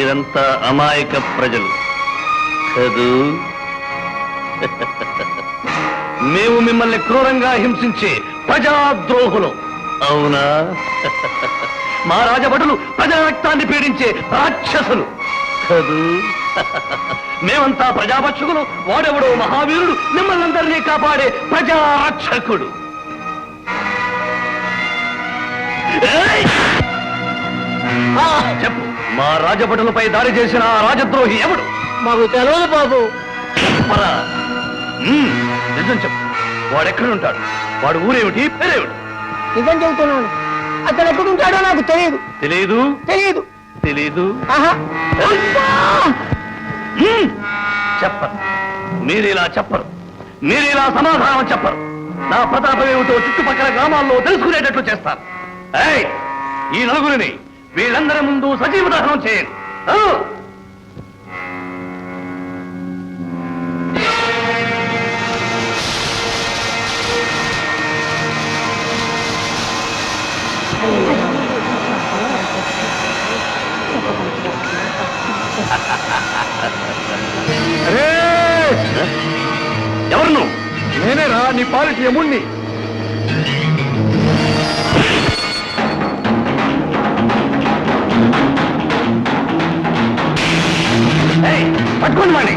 మీరంతా అమాయక ప్రజలు కదూ? మేము మిమ్మల్ని క్రూరంగా హింసించే ప్రజాద్రోహులు అవునా? మా రాజభటులు ప్రజా రక్తాన్ని పీడించే రాక్షసులు కదూ? మేమంతా ప్రజాపక్షకులు, వాడెవడో మహావీరుడు మిమ్మల్ని అందరినీ కాపాడే ప్రజారక్షకుడు. చెప్పు, మా రాజభటులపై దాడి చేసిన ఆ రాజద్రోహి ఎవడు? మాకు తెలియదు బాబు. చెప్పరా? నిజం చెప్పు, వాడెక్కడ ఉంటాడు? వాడు ఊరేమిటి, పేరేమిటి? నిజం చెబుతున్నాను, అతను ఎక్కడుంటాడో నాకు తెలియదు. తెలీదు? తెలియదు. తెలీదు? చెప్పరు. మీరిలా చెప్పరు, మీరిలా సమాధానం చెప్పరు. నా ప్రతాపం ఏమిటో చుట్టుపక్కల గ్రామాల్లో తెలుసుకునేటట్లు చేస్తారు. ఈ నలుగురిని వీళ్ళందరి ముందు సజీవ దహనం చేయండి. ఎవరు నువ్వు? నేనేరా నీ పాలిటి యముణ్ణి. పట్టుకోండి వాణ్ణి.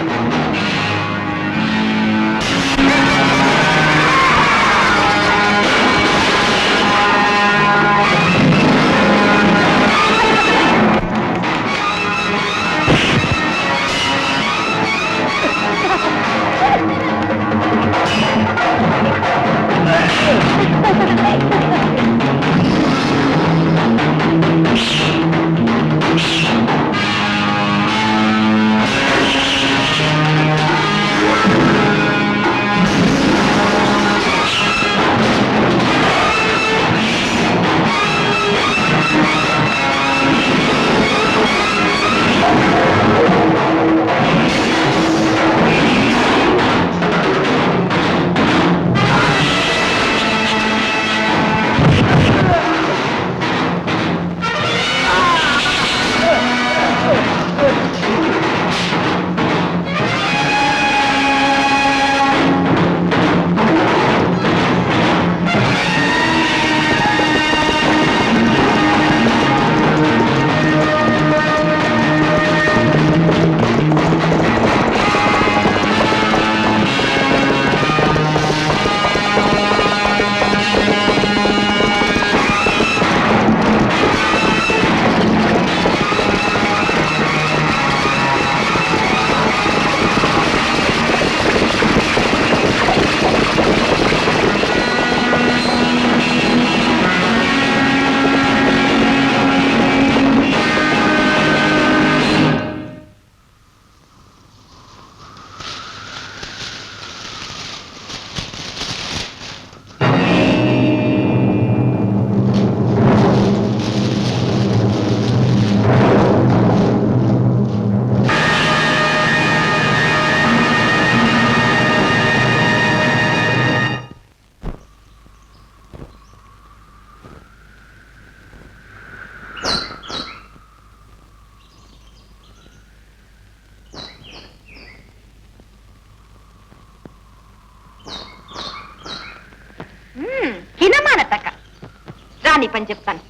రాని పని చెప్తాను.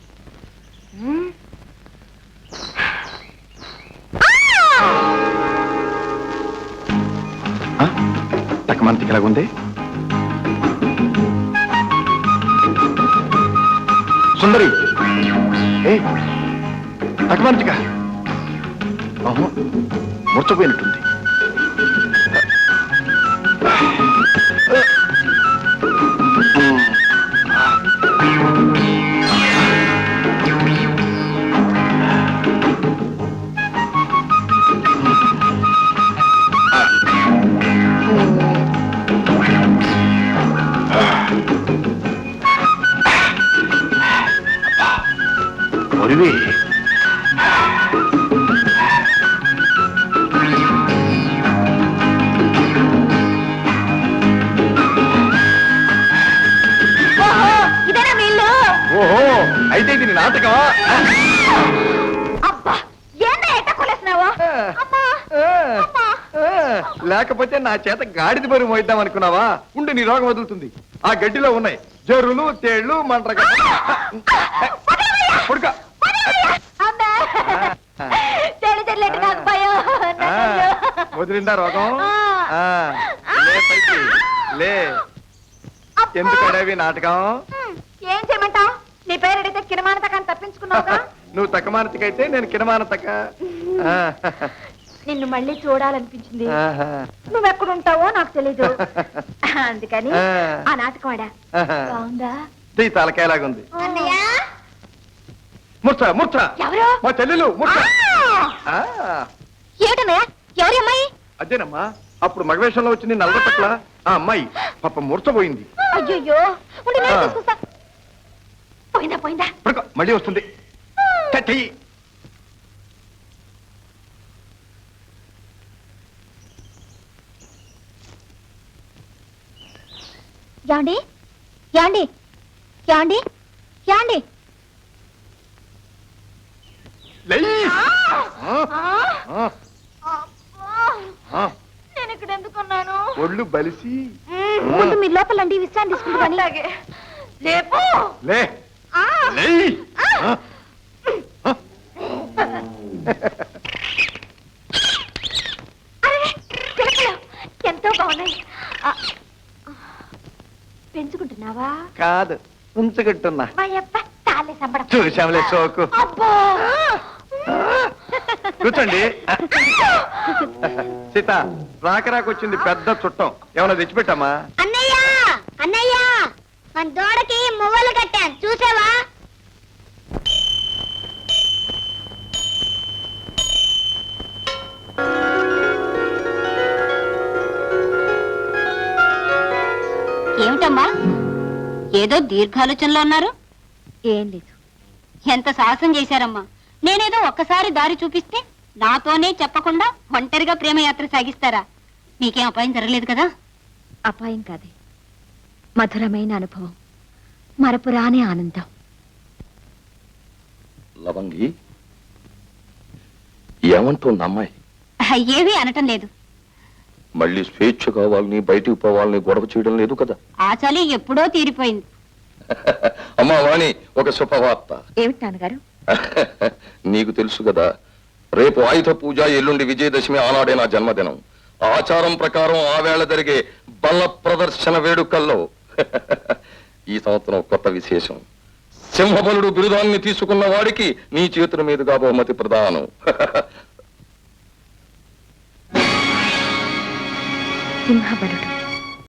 తక్కుమంతికి ఎలాగుంది? సుందరి, తక్కుమంతిక ముర్చపోయినట్టుంది. అబ్బా, ఏందా ఎట్ట కొలేసినావు? లేకపోతే నా చేత గాడిద బరువు మోయిద్దాం అనుకున్నావా? ఉండి నీ రోగం వదులుతుంది. ఆ గడ్డిలో ఉన్నాయి జర్రులు, తేళ్లు, మంటరక. పుడక. వదిలిందా రోగం? లే పైకి లే. ఎందుకు అడవి నాటకం? ఏం చేయమంటావు? నీ పేరు అడిగితే కిరమానతకాన్ని తప్పించుకున్నావుగా. నువ్వు తక్కమానతకైతే నేను కిరమానతక. నిన్ను మళ్ళీ చూడాలనిపించింది. నువ్వెక్కడుంటావో నాకు తెలీదు, అందుకని ఆ నాటకం ఆడా. బాగుందా? తలకాయలాగుంది. మూర్ఛ మూర్ఛ. ఎవరు? మా చెల్లెలు మూర్ఛ. ఏమిటన్నయ్య? ఎవరి అమ్మాయి? అదేనమ్మా, అప్పుడు మగవేషంలో వచ్చింది నల్ల పట్ల ఆ అమ్మాయి. పాప మూర్ఛపోయింది. అయ్యో, పోయిందా పోయిందా? పడుకో, మళ్ళీ వస్తుంది. చెయ్యి. యాండి యాండి యాండి యాండి. నేను ఇక్కడ ఎందుకున్నాను? ఒళ్ళు బలిసి ముందు మీ లోపలండి, విశ్రాంతి తీసుకుంటాను. అలాగే లేపు. లే. ఎంతో బాగున్నాయి. పెంచుకుంటున్నావా? కాదు, ఉంచుకుంటున్నా. చూసాంలే సోకు. కూర్చోండి. సీత, రాకరాకొచ్చింది పెద్ద చుట్టం. ఏమన్నా తెచ్చిపెట్టామా? అన్నయ్య అన్నయ్య, మన దూడకి మువ్వలు కట్టాను, చూసావా? ఏమిటమ్మా, ఏదో దీర్ఘాలోచనలో ఉన్నారు? ఏం లేదు. ఎంత సాహసం చేశారమ్మా. నేనేదో ఒక్కసారి దారి చూపిస్తే నాతోనే చెప్పకుండా ఒంటరిగా ప్రేమయాత్ర సాగిస్తారా? మీకేం అపాయం జరగలేదు కదా? అపాయం కాదే, మధురమైన అనుభవం, మరపురాని ఆనందం. లవంగి ఏమంటుంది అమ్మాయి? ఏమీ అనటం లేదు. మళ్ళీ స్వేచ్ఛ కావాలని, బయటికి పోవాలని గొడవ చేయడం లేదు కదా? ఆ చలి ఎప్పుడో తీరిపోయింది. అమ్మా వాణి, ఒక శుభవార్త. ఏమిటి నాన్నగారు? నీకు తెలుసు కదా, రేపు ఆయుధ పూజ, ఎల్లుండి విజయదశమి, ఆనాడే నా జన్మదినం. ఆచారం ప్రకారం ఆ వేళ జరిగే బల ప్రదర్శన వేడుకల్లో ఈ సంవత్సరం కొత్త విశేషం. సింహబలుడు బిరుదాన్ని తీసుకున్న వాడికి నీ చేతుల మీదుగా బహుమతి ప్రదానం. సింహబలుడు